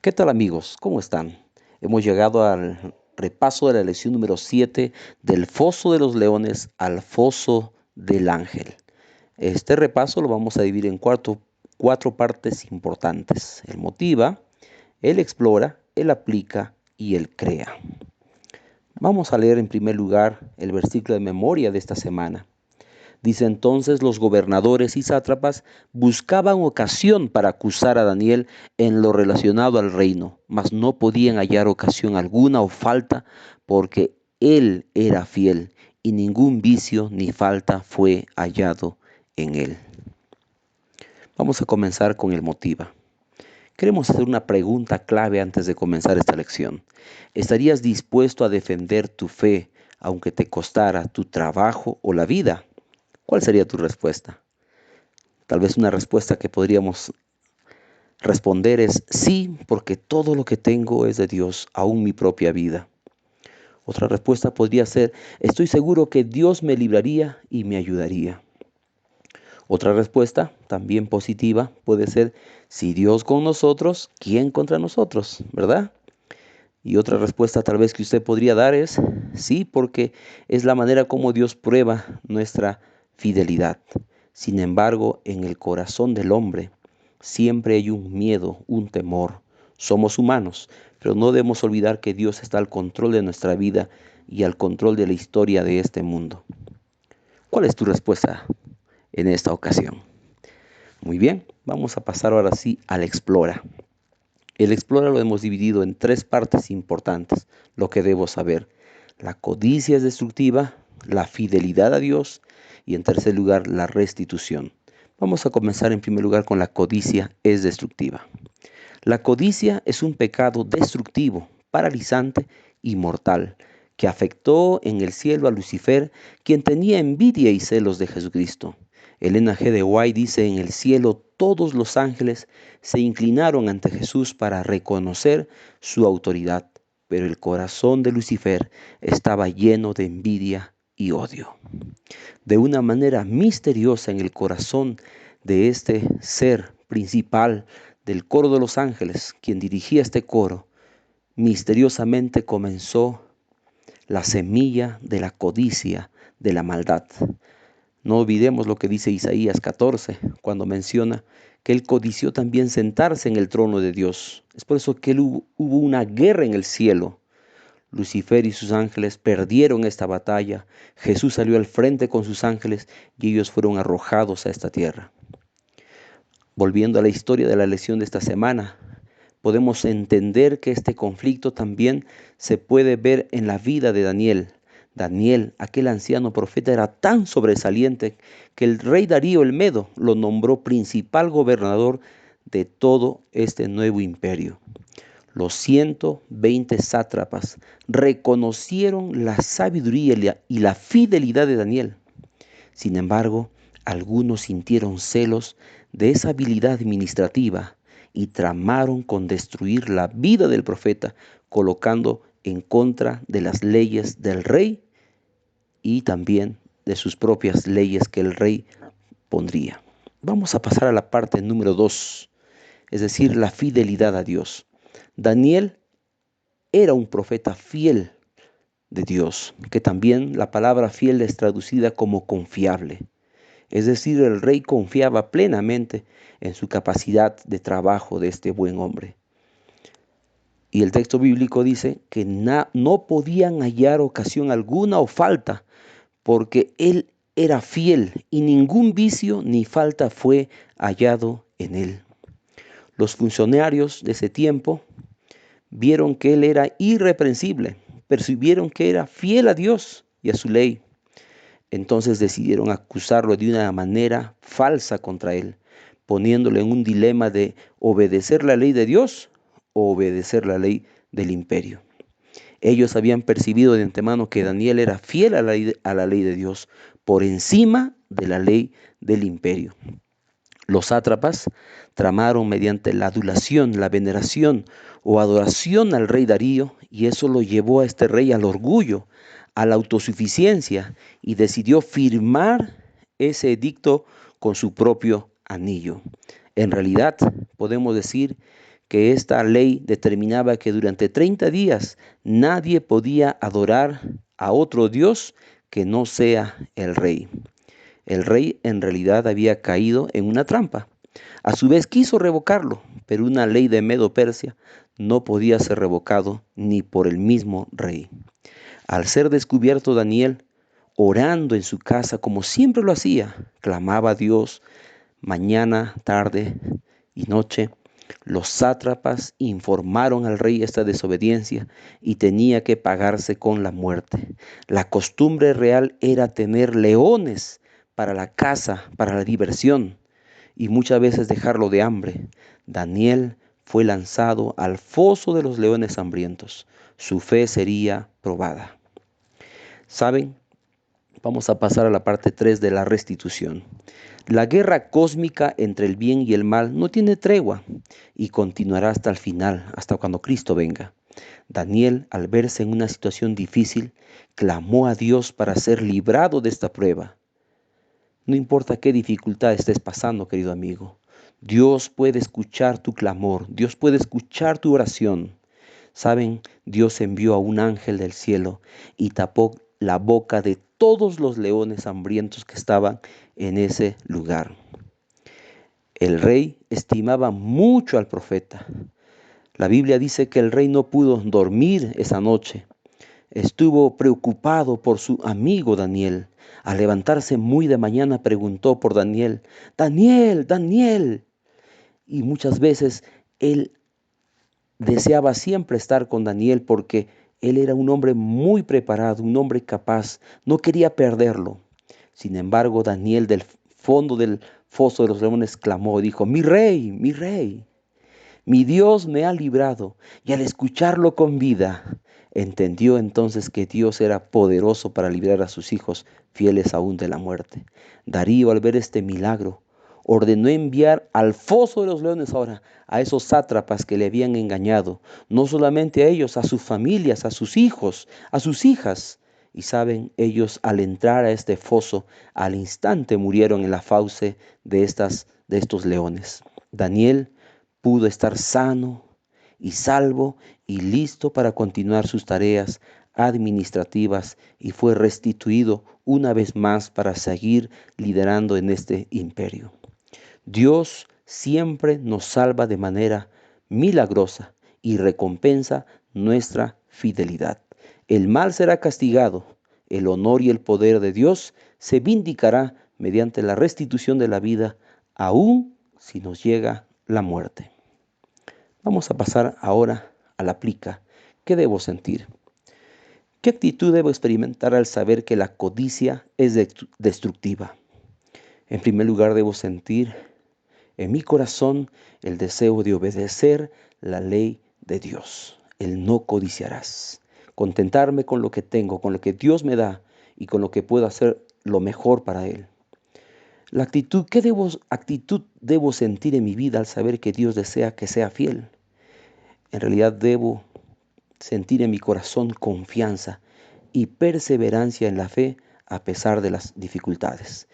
¿Qué tal amigos? ¿Cómo están? Hemos llegado al repaso de la lección número 7 del foso de los leones al foso del ángel. Este repaso lo vamos a dividir en cuatro partes importantes. Él motiva, él explora, él aplica y él crea. Vamos a leer en primer lugar el versículo de memoria de esta semana. Dice entonces los gobernadores y sátrapas buscaban ocasión para acusar a Daniel en lo relacionado al reino, mas no podían hallar ocasión alguna o falta porque él era fiel y ningún vicio ni falta fue hallado en él. Vamos a comenzar con el motivo. Queremos hacer una pregunta clave antes de comenzar esta lección. ¿Estarías dispuesto a defender tu fe aunque te costara tu trabajo o la vida? ¿Cuál sería tu respuesta? Tal vez una respuesta que podríamos responder es sí, porque todo lo que tengo es de Dios, aún mi propia vida. Otra respuesta podría ser, estoy seguro que Dios me libraría y me ayudaría. Otra respuesta, también positiva, puede ser, si Dios con nosotros, ¿quién contra nosotros? ¿Verdad? Y otra respuesta tal vez que usted podría dar es, sí, porque es la manera como Dios prueba nuestra fidelidad. Sin embargo, en el corazón del hombre siempre hay un miedo, un temor. Somos humanos, pero no debemos olvidar que Dios está al control de nuestra vida y al control de la historia de este mundo. ¿Cuál es tu respuesta en esta ocasión? Muy bien, vamos a pasar ahora sí al Explora. El Explora lo hemos dividido en tres partes importantes, lo que debo saber. La codicia es destructiva, la fidelidad a Dios y en tercer lugar la restitución. Vamos a comenzar en primer lugar con la codicia es destructiva. La codicia es un pecado destructivo, paralizante y mortal, que afectó en el cielo a Lucifer, quien tenía envidia y celos de Jesucristo. Elena G. de White dice, en el cielo todos los ángeles se inclinaron ante Jesús para reconocer su autoridad, pero el corazón de Lucifer estaba lleno de envidia y odio. De una manera misteriosa en el corazón de este ser principal del coro de los ángeles, quien dirigía este coro, misteriosamente comenzó la semilla de la codicia, de la maldad. No olvidemos lo que dice Isaías 14, cuando menciona que él codició también sentarse en el trono de Dios. Es por eso que hubo una guerra en el cielo. Lucifer y sus ángeles perdieron esta batalla. Jesús salió al frente con sus ángeles y ellos fueron arrojados a esta tierra. Volviendo a la historia de la lección de esta semana, podemos entender que este conflicto también se puede ver en la vida de Daniel. Daniel, aquel anciano profeta, era tan sobresaliente que el rey Darío el Medo lo nombró principal gobernador de todo este nuevo imperio. Los 120 sátrapas reconocieron la sabiduría y la fidelidad de Daniel. Sin embargo, algunos sintieron celos de esa habilidad administrativa y tramaron con destruir la vida del profeta, colocando en contra de las leyes del rey y también de sus propias leyes que el rey pondría. Vamos a pasar a la parte número 2, es decir, la fidelidad a Dios. Daniel era un profeta fiel de Dios, que también la palabra fiel es traducida como confiable. Es decir, el rey confiaba plenamente en su capacidad de trabajo de este buen hombre. Y el texto bíblico dice que no podían hallar ocasión alguna o falta, porque él era fiel y ningún vicio ni falta fue hallado en él. Los funcionarios de ese tiempo vieron que él era irreprensible, percibieron que era fiel a Dios y a su ley. Entonces decidieron acusarlo de una manera falsa contra él, poniéndolo en un dilema de obedecer la ley de Dios o obedecer la ley del imperio. Ellos habían percibido de antemano que Daniel era fiel a la ley de Dios por encima de la ley del imperio. Los sátrapas tramaron mediante la adulación, la veneración o adoración al rey Darío, y eso lo llevó a este rey al orgullo, a la autosuficiencia, y decidió firmar ese edicto con su propio anillo. En realidad, podemos decir que esta ley determinaba que durante 30 días nadie podía adorar a otro Dios que no sea el rey. El rey en realidad había caído en una trampa. A su vez quiso revocarlo, pero una ley de Medo-Persia no podía ser revocado ni por el mismo rey. Al ser descubierto Daniel, orando en su casa como siempre lo hacía, clamaba a Dios mañana, tarde y noche. Los sátrapas informaron al rey esta desobediencia y tenía que pagarse con la muerte. La costumbre real era tener leones para la caza, para la diversión y muchas veces dejarlo de hambre. Daniel fue lanzado al foso de los leones hambrientos. Su fe sería probada. ¿Saben? Vamos a pasar a la parte 3 de la restitución. La guerra cósmica entre el bien y el mal no tiene tregua y continuará hasta el final, hasta cuando Cristo venga. Daniel, al verse en una situación difícil, clamó a Dios para ser librado de esta prueba. No importa qué dificultad estés pasando, querido amigo, Dios puede escuchar tu clamor, Dios puede escuchar tu oración. Saben, Dios envió a un ángel del cielo y tapó la boca de todos los leones hambrientos que estaban en ese lugar. El rey estimaba mucho al profeta. La Biblia dice que el rey no pudo dormir esa noche. Estuvo preocupado por su amigo Daniel. Al levantarse muy de mañana preguntó por Daniel. Daniel, Daniel. Y muchas veces él deseaba siempre estar con Daniel porque él era un hombre muy preparado, un hombre capaz. No quería perderlo. Sin embargo, Daniel del fondo del foso de los leones clamó y dijo, mi rey, mi Dios me ha librado. Y al escucharlo con vida, entendió entonces que Dios era poderoso para librar a sus hijos, fieles aún de la muerte. Darío, al ver este milagro, ordenó enviar al foso de los leones ahora a esos sátrapas que le habían engañado, no solamente a ellos, a sus familias, a sus hijos, a sus hijas. Y saben, ellos al entrar a este foso, al instante murieron en la fauce de estos leones. Daniel pudo estar sano y salvo y listo para continuar sus tareas administrativas y fue restituido una vez más para seguir liderando en este imperio. Dios siempre nos salva de manera milagrosa y recompensa nuestra fidelidad. El mal será castigado, el honor y el poder de Dios se vindicará mediante la restitución de la vida, aun si nos llega la muerte. Vamos a pasar ahora a la aplica. ¿Qué debo sentir? ¿Qué actitud debo experimentar al saber que la codicia es destructiva? En primer lugar, debo sentir en mi corazón el deseo de obedecer la ley de Dios. El no codiciarás. Contentarme con lo que tengo, con lo que Dios me da y con lo que puedo hacer lo mejor para Él. La actitud, actitud debo sentir en mi vida al saber que Dios desea que sea fiel? En realidad debo sentir en mi corazón confianza y perseverancia en la fe a pesar de las dificultades.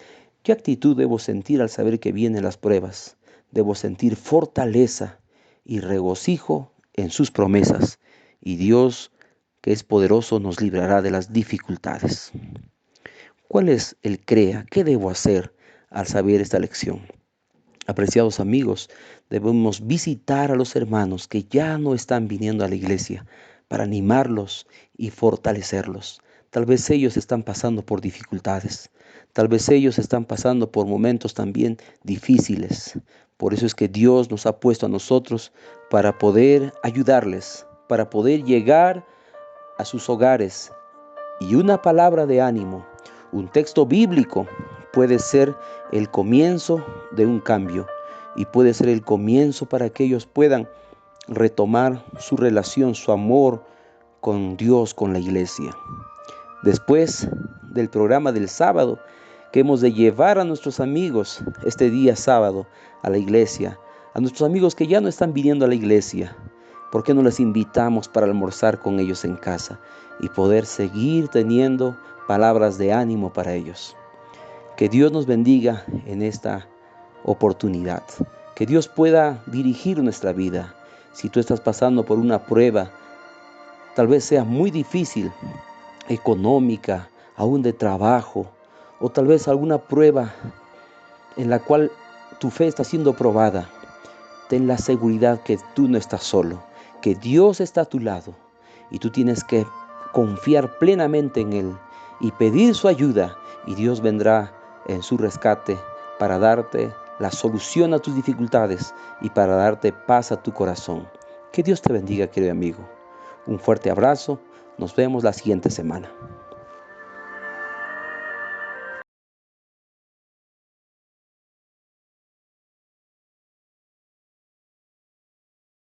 ¿Qué actitud debo sentir al saber que vienen las pruebas? Debo sentir fortaleza y regocijo en sus promesas, y Dios, que es poderoso, nos librará de las dificultades. ¿Cuál es el CREA? ¿Qué debo hacer al saber esta lección? Apreciados amigos, debemos visitar a los hermanos que ya no están viniendo a la iglesia para animarlos y fortalecerlos. Tal vez ellos están pasando por dificultades. Tal vez ellos están pasando por momentos también difíciles. Por eso es que Dios nos ha puesto a nosotros para poder ayudarles, para poder llegar a sus hogares. Y una palabra de ánimo, un texto bíblico puede ser el comienzo de un cambio y puede ser el comienzo para que ellos puedan retomar su relación, su amor con Dios, con la iglesia. Después del programa del sábado, que hemos de llevar a nuestros amigos este día sábado a la iglesia, a nuestros amigos que ya no están viniendo a la iglesia, ¿por qué no les invitamos para almorzar con ellos en casa y poder seguir teniendo palabras de ánimo para ellos? Que Dios nos bendiga en esta oportunidad. Que Dios pueda dirigir nuestra vida. Si tú estás pasando por una prueba, tal vez sea muy difícil, económica, aún de trabajo, o tal vez alguna prueba en la cual tu fe está siendo probada, ten la seguridad que tú no estás solo, que Dios está a tu lado y tú tienes que confiar plenamente en Él y pedir su ayuda, y Dios vendrá en su rescate para darte la solución a tus dificultades y para darte paz a tu corazón. Que Dios te bendiga, querido amigo. Un fuerte abrazo. Nos vemos la siguiente semana.